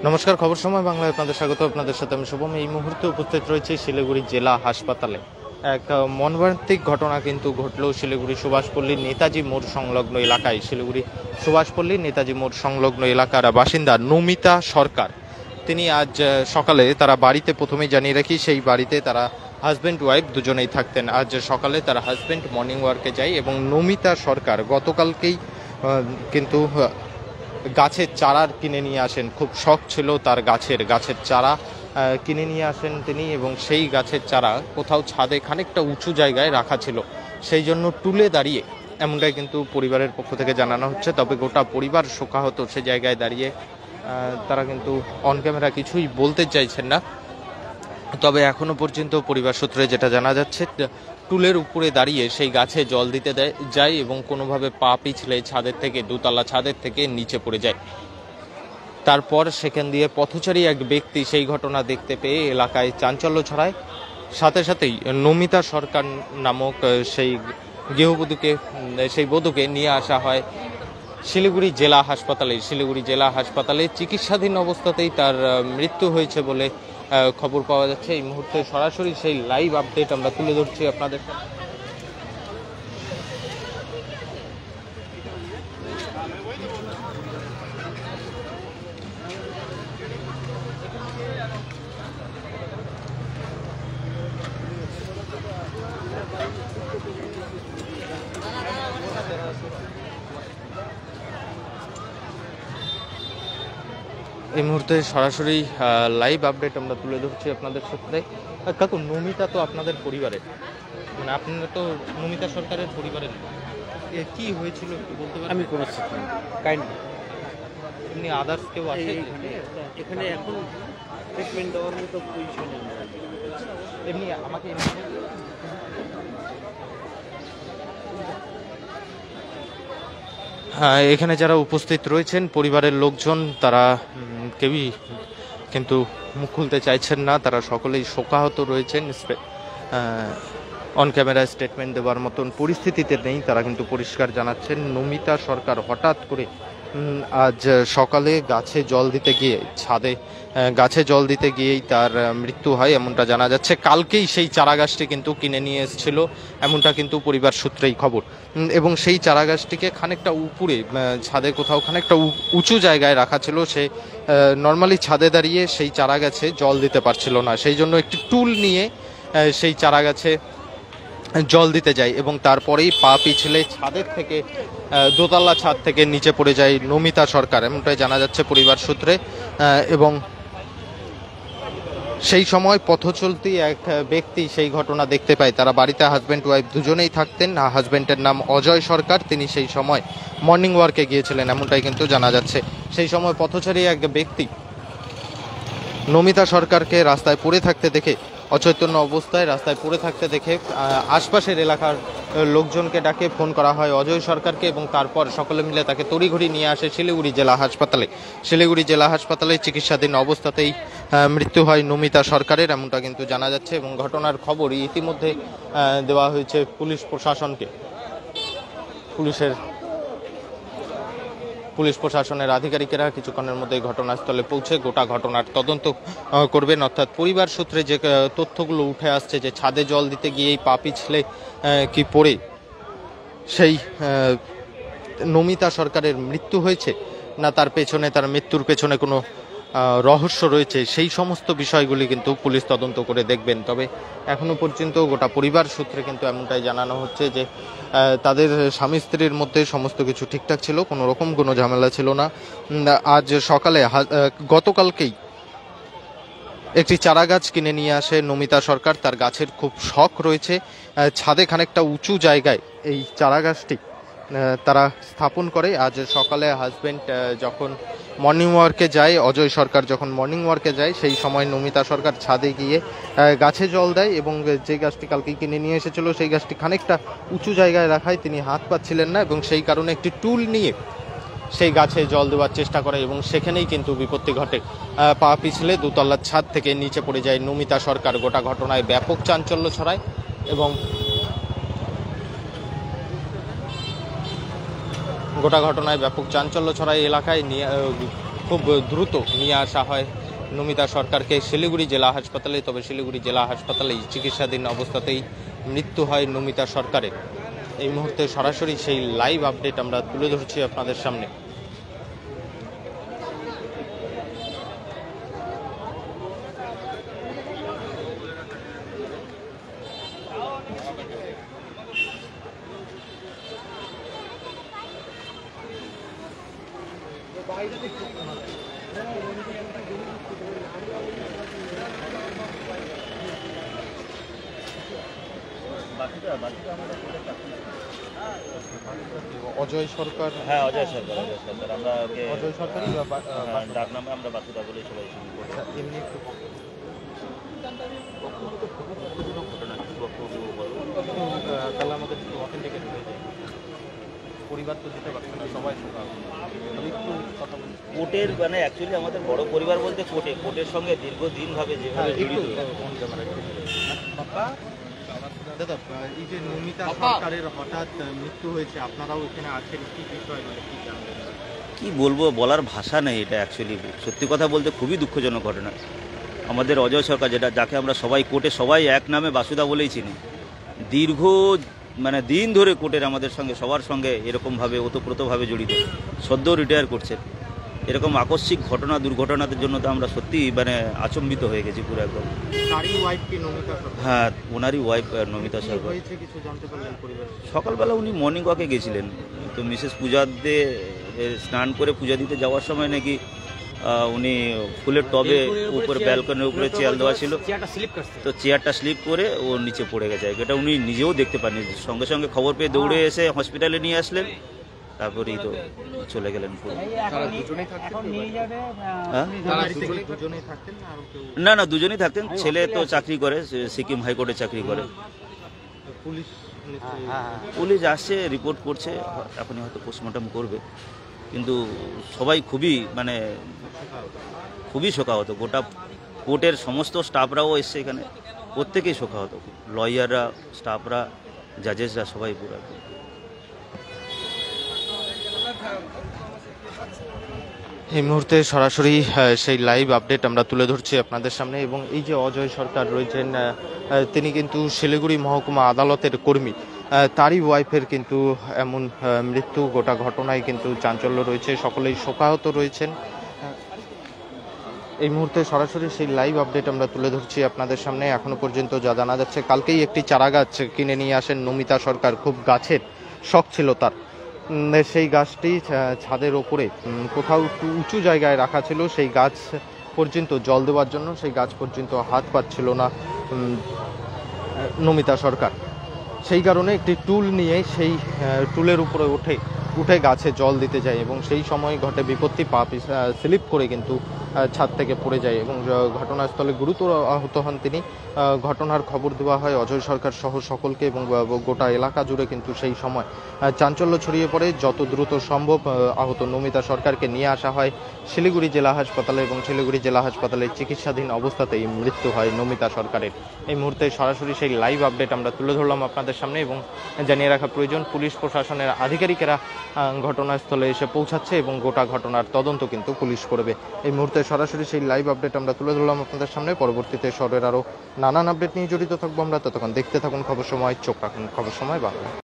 নমস্কার, খবর সময় বাংলায় আপনাদের স্বাগত। আপনাদের সাথে আমি শুভম। এই মুহূর্তে উপস্থিত রয়েছে শিলিগুড়ি জেলা হাসপাতালে। এক মর্মান্তিক ঘটনা কিন্তু ঘটল শিলিগুড়ি সুভাষপল্লীর নেতাজি মোড় সংলগ্ন এলাকায়। শিলিগুড়ি সুভাষপল্লীর নেতাজি মোড় সংলগ্ন এলাকার বাসিন্দা নমিতা সরকার, তিনি আজ সকালে তারা বাড়িতে, প্রথমেই জানিয়ে রাখি, সেই বাড়িতে তারা হাজব্যান্ড ওয়াইফ দুজনেই থাকতেন। আজ সকালে তারা হাজব্যান্ড মর্নিং ওয়ার্কে যায় এবং নমিতা সরকার গতকালকেই কিন্তু গাছের চারা কিনে নিয়ে আসেন। খুব শখ ছিল তার গাছের চারা কিনে নিয়ে আসেন তিনি, এবং সেই গাছের চারা কোথাও ছাদে খানিকটা উঁচু জায়গায় রাখা ছিল, সেই জন্য টুলে দাঁড়িয়ে, এমনটাই কিন্তু পরিবারের পক্ষ থেকে জানানো হচ্ছে। তবে গোটা পরিবার শোকাহত, সে জায়গায় দাঁড়িয়ে তারা কিন্তু অন ক্যামেরা কিছুই বলতে চাইছেন না। তবে এখনো পর্যন্ত পরিবার সূত্রে যেটা জানা যাচ্ছে, টুলের উপরে দাঁড়িয়ে সেই গাছে জল দিতে যায় এবং কোনোভাবে পা পিছলে ছাদের থেকে, দোতলা ছাদের থেকে নিচে পড়ে যায়। তারপর সেখান দিয়ে পথচারী এক ব্যক্তি সেই ঘটনা দেখতে পেয়ে এলাকায় চাঞ্চল্য ছড়ায়। সাথে সাথেই নমিতা সরকার নামক সেই গৃহবধূকে, সেই বধূকে নিয়ে আসা হয় শিলিগুড়ি জেলা হাসপাতালে। শিলিগুড়ি জেলা হাসপাতালে চিকিৎসাধীন অবস্থাতেই তার মৃত্যু হয়েছে বলে খবর পাওয়া যাচ্ছে। এই মুহূর্তে সরাসরি সেই লাইভ আপডেট আমরা তুলে ধরছি আপনাদের। এই মুহূর্তে সরাসরি লাইভ আপডেট আমরা তুলে ধরছি আপনাদের সাথে। কাকু, নমিতা তো আপনাদের পরিবারের, মানে আপনারা তো নমিতা সরকারের পরিবারের, কি হয়েছিল একটু বলতে পারেন? আমি কোনো কাইন্ড এমনি আদার্স কেউ আছে এখানে এখন ট্রিটমেন্ট দেওয়ার মতো পজিশনে এমনি আমাকে? হ্যাঁ, এখানে যারা উপস্থিত রয়েছেন পরিবারের লোকজন, তারা কেউই কিন্তু মুখ খুলতে চাইছেন না। তারা সকলেই শোকাহত রয়েছেন। অন ক্যামেরা স্টেটমেন্ট দেওয়ার মতন পরিস্থিতিতে নেই। তারা কিন্তু পরিষ্কার জানাচ্ছেন, নমিতা সরকার হঠাৎ করে আজ সকালে গাছে জল দিতে গিয়ে, ছাদে গাছে জল দিতে গিয়েই তার মৃত্যু হয়, এমনটা জানা যাচ্ছে। কালকেই সেই চারা গাছটি কিন্তু কিনে নিয়ে এসেছিল, এমনটা কিন্তু পরিবার সূত্রেই খবর। এবং সেই চারা গাছটিকে খানিকটা উপরে ছাদে কোথাও খানিকটা উঁচু জায়গায় রাখা ছিল। সে নর্মালি ছাদে দাঁড়িয়ে সেই চারা গাছে জল দিতে পারছিল না, সেই জন্য একটি টুল নিয়ে সেই চারা গাছে জল দিতে যায় এবং তারপরেই পা পিছলে ছাদের থেকে, দোতলা ছাদ থেকে নিচে পড়ে যায় নমিতা সরকার, এমনটাই জানা যাচ্ছে পরিবার সূত্রে। এবং সেই সময় পথচলতি এক ব্যক্তি সেই ঘটনা দেখতে পায়। তারা বাড়িতে হাজব্যান্ড ওয়াইফ দুজনেই থাকতেন। হাজব্যান্ডের নাম অজয় সরকার, তিনি সেই সময় মর্নিং ওয়ার্কে গিয়েছিলেন, এমনটাই কিন্তু জানা যাচ্ছে। সেই সময় পথচারী এক ব্যক্তি নমিতা সরকারকে রাস্তায় পড়ে থাকতে দেখে, অচৈতন্য অবস্থায় রাস্তায় পড়ে থাকতে দেখে আশপাশের এলাকার লোকজনকে ডাকে, ফোন করা হয় অজয় সরকারকে, এবং তারপর সকলে মিলে তাকে তড়িঘড়ি নিয়ে আসে শিলিগুড়ি জেলা হাসপাতালে। শিলিগুড়ি জেলা হাসপাতালে চিকিৎসাধীন অবস্থাতেই মৃত্যু হয় নমিতা সরকারের, এমনটা কিন্তু জানা যাচ্ছে। এবং ঘটনার খবর ইতিমধ্যে দেওয়া হয়েছে পুলিশ প্রশাসনকে। পুলিশ প্রশাসনের আধিকারিকেরা কিছুক্ষণের মধ্যে ঘটনাস্থলে পৌঁছে গোটা ঘটনার তদন্ত করবেন। অর্থাৎ পরিবার সূত্রে যে তথ্যগুলো উঠে আসছে, যে ছাদে জল দিতে গিয়েই পা পিছলে কি পড়ে সেই নমিতা সরকারের মৃত্যু হয়েছে, না তার পেছনে, তার মৃত্যুর পেছনে কোনো রহস্য রয়েছে, সেই সমস্ত বিষয়গুলি কিন্তু পুলিশ তদন্ত করে দেখবেন। তবে এখনো পর্যন্ত গোটা পরিবার সূত্রে কিন্তু এমনটাই জানানো হচ্ছে যে তাদের স্বামী স্ত্রীর মধ্যে সমস্ত কিছু ঠিকঠাক ছিল, কোনো রকম কোনো ঝামেলা ছিল না। আজ সকালে, গতকালকেই একটি চারা গাছ কিনে নিয়ে আসে নমিতা সরকার। তার গাছের খুব শখ রয়েছে। ছাদে খানিকটা উঁচু জায়গায় এই চারা গাছটি তারা স্থাপন করে। আজ সকালে হাজব্যান্ড যখন মর্নিং ওয়ার্কে যায়, অজয় সরকার যখন মর্নিং ওয়ার্কে যায়, সেই সময় নমিতা সরকার ছাদে গিয়ে গাছে জল দেয় এবং যে গাছটি কালকে কিনে নিয়ে এসেছিল সেই গাছটি খানিকটা উঁচু জায়গায় রাখায় তিনি হাত পাচ্ছিলেন না, এবং সেই কারণে একটি টুল নিয়ে সেই গাছে জল দেওয়ার চেষ্টা করে এবং সেখানেই কিন্তু বিপত্তি ঘটে। পা পিছলে দোতলার ছাদ থেকে নিচে পড়ে যায় নমিতা সরকার। গোটা ঘটনায় ব্যাপক চাঞ্চল্য ছড়ায় এবং এলাকায়। খুব দ্রুত নিয়ে আসা হয় নমিতা সরকারকে শিলিগুড়ি জেলা হাসপাতালে। তবে শিলিগুড়ি জেলা হাসপাতালেই চিকিৎসাধীন অবস্থাতেই মৃত্যু হয় নমিতা সরকারের। এই মুহূর্তে সরাসরি সেই লাইভ আপডেট আমরা তুলে ধরছি আপনাদের সামনে। অজয় সরকার, হ্যাঁ অজয় সরকার আমরা ওকে অজয় সরকারই ডাক নামে আমরা বাসুদা বলে সবাই শুনি। এমনি একটু তাহলে আমাদের একটু অথেন্টিকেট হয়ে যায়। পরিবার তো দিতে পারছে না, সবাই একটু কথা বলি। কোর্টের মানে অ্যাকচুয়ালি আমাদের বড় পরিবার বলতে কোর্টের সঙ্গে দীর্ঘদিনভাবে যেভাবে জড়িত। দাদা, এই যে নমিতা সরকারের হঠাৎ মৃত্যু হয়েছে, আপনারাও এখানে আছেন, কি বিষয় মানে কি জানবেন? কি বলবো, বলার ভাষা নেই। এটা অ্যাকচুয়ালি সত্যি কথা বলতে খুবই দুঃখজনক ঘটনা। আমাদের অজয় সরকার, যাকে আমরা সবাই কোর্টে সবাই এক নামে বাসুদা বলেই চিনি, দীর্ঘ মানে দিন ধরে কোর্টের আমাদের সঙ্গে সবার সঙ্গে এরকমভাবে ওতপ্রোতভাবে জড়িত, সদ্য রিটায়ার করছেন। এরকম আকস্মিক দুর্ঘটনাদের জন্য তো আমরা সত্যি মানে আচম্বিত হয়ে গেছি পুরো একদম। হ্যাঁ, ওনারই ওয়াইফ নমিতা সরকার। সকালবেলা উনি মর্নিং ওয়াকে গেছিলেন, তো মিসেস পূজা দিয়ে স্নান করে পূজা দিতে যাওয়ার সময় নাকি উনি ফুলের টবে উপরে ব্যালকনির উপরে চেয়ার দেওয়া ছিল, তো চেয়ারটা স্লিপ করে ও নিচে পড়ে গেছে। এটা উনি নিজেও দেখতে পাননি, সঙ্গে সঙ্গে খবর পেয়ে দৌড়ে এসে হসপিটালে নিয়ে আসলেন, তারপরেই তো চলে গেলেন পুরো। না না, দুজনেই থাকতেন। ছেলে তো চাকরি করে, সিকিম হাইকোর্টে চাকরি করে। পুলিশ আসছে, রিপোর্ট করছে, এখনই হয়তো পোস্টমর্টম করবে। কিন্তু সবাই খুবই শোকাহত। গোটা কোর্টের সমস্ত স্টাফরাও এসছে এখানে, প্রত্যেকেই শোকাহত। লয়াররা, স্টাফরা, জাজেসরা সবাই পুরো। এই মুহূর্তে সরাসরি সেই লাইভ আপডেট আমরা তুলে ধরছি আপনাদের সামনে। এবং এই যে অজয় সরকার রয়েছেন, তিনি কিন্তু শিলিগুড়ি মহকুমা আদালতের কর্মী। তারই ওয়াইফের কিন্তু এমন মৃত্যু, গোটা ঘটনায় কিন্তু চাঞ্চল্য রয়েছে, সকলেই শোকাহত রয়েছেন। এই মুহূর্তে সরাসরি সেই লাইভ আপডেট আমরা তুলে ধরছি আপনাদের সামনে। এখনো পর্যন্ত যা জানা যাচ্ছে, কালকেই একটি চারা গাছ কিনে নিয়ে আসেন নমিতা সরকার। খুব গাছের শখ ছিল তার। সেই গাছটি ছাদের ওপরে কোথাও একটু উঁচু জায়গায় রাখা ছিল। সেই গাছ পর্যন্ত জল দেওয়ার জন্য সেই গাছ পর্যন্ত হাত পাচ্ছিল না নমিতা সরকার। সেই কারণে একটি টুল নিয়ে সেই টুলের উপরে উঠে গাছে জল দিতে যায় এবং সেই সময় ঘটে বিপত্তি। পা স্লিপ করে কিন্তু ছাদ থেকে পড়ে যায় এবং ঘটনাস্থলে গুরুতর আহত হন তিনি। ঘটনার খবর দেওয়া হয় অজয় সরকার সহ সকলকে এবং গোটা এলাকা জুড়ে কিন্তু সেই সময় চাঞ্চল্য ছড়িয়ে পড়ে। যত দ্রুত সম্ভব আহত নমিতা সরকারকে নিয়ে আসা হয় শিলিগুড়ি জেলা হাসপাতালে এবং শিলিগুড়ি জেলা হাসপাতালে চিকিৎসাধীন অবস্থাতেই মৃত্যু হয় নমিতা সরকারের। এই মুহূর্তে সরাসরি সেই লাইভ আপডেট আমরা তুলে ধরলাম আপনাদের সামনে। এবং জানিয়ে রাখা প্রয়োজন, পুলিশ প্রশাসনের আধিকারিকেরা ঘটনাস্থলে এসে পৌঁছাচ্ছে এবং গোটা ঘটনার তদন্ত কিন্তু পুলিশ করবে। এই মুহূর্তে সরাসরি সেই লাইভ আপডেট আমরা তুলে ধরলাম আপনাদের সামনে। পরবর্তীতে শহরের আরও নানান আপডেট নিয়ে জড়িত থাকবো আমরা। ততক্ষণ দেখতে থাকুন খবর সময়, চোখ রাখুন খবর সময় বাংলা।